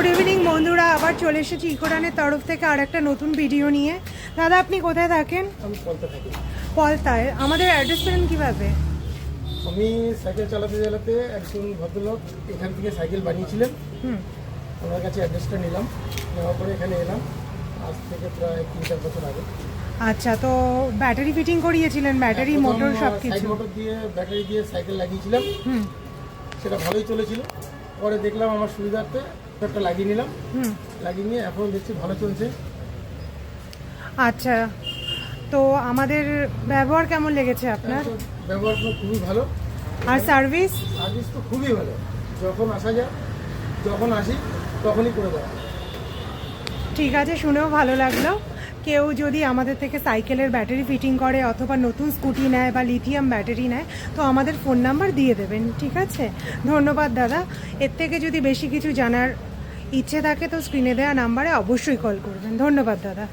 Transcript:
Good evening বন্ধুরা, আবার চলে এসেছি ইকোডানের তরফ থেকে আর একটা নতুন ভিডিও নিয়ে। দাদা আপনি কোথায় থাকেন? আমি পলতা থাকি। পলতায়। আমাদের অ্যাড্রেস পেলেন কীভাবে? আমি সাইকেল চালাতে চালাতে একজন ভদ্রলোক এখান থেকে সাইকেল বানিয়েছিলেন, ওনার কাছে অ্যাড্রেসটা নিলাম, নেওয়ার পরে এখানে এলাম আজ থেকে প্রায় 3-4 বছর আগে। আচ্ছা, তো ব্যাটারি ফিটিং করিয়েছিলেন? ব্যাটারি মোটর সব কিছু? মোটর দিয়ে ব্যাটারি দিয়ে সাইকেল লাগিয়েছিলাম, সেটা ভালোই চলেছিল। পরে দেখলাম আমার সুবিধার্থে একটা লাগিয়ে নিলাম, লাগিয়ে নিয়ে এখন দেখছি ভালো চলছে। আচ্ছা, তো আমাদের ব্যবহার কেমন লেগেছে আপনার? ব্যবহার তো খুবই ভালো। আর সার্ভিস? সার্ভিস তো খুবই ভালো, যখন আসা যায় যখন আসি তখনই করে দেওয়া। ঠিক আছে, শুনেও ভালো লাগলো। কেউ যদি আমাদের থেকে সাইকেলের ব্যাটারি ফিটিং করে অথবা নতুন স্কুটি নেয় বা লিথিয়াম ব্যাটারি নেয়, তো আমাদের ফোন নাম্বার দিয়ে দেবেন। ঠিক আছে, ধন্যবাদ দাদা। এর থেকে যদি বেশি কিছু জানার ইচ্ছে থাকে তো স্ক্রিনে দেওয়া নাম্বারে অবশ্যই কল করবেন। ধন্যবাদ দাদা।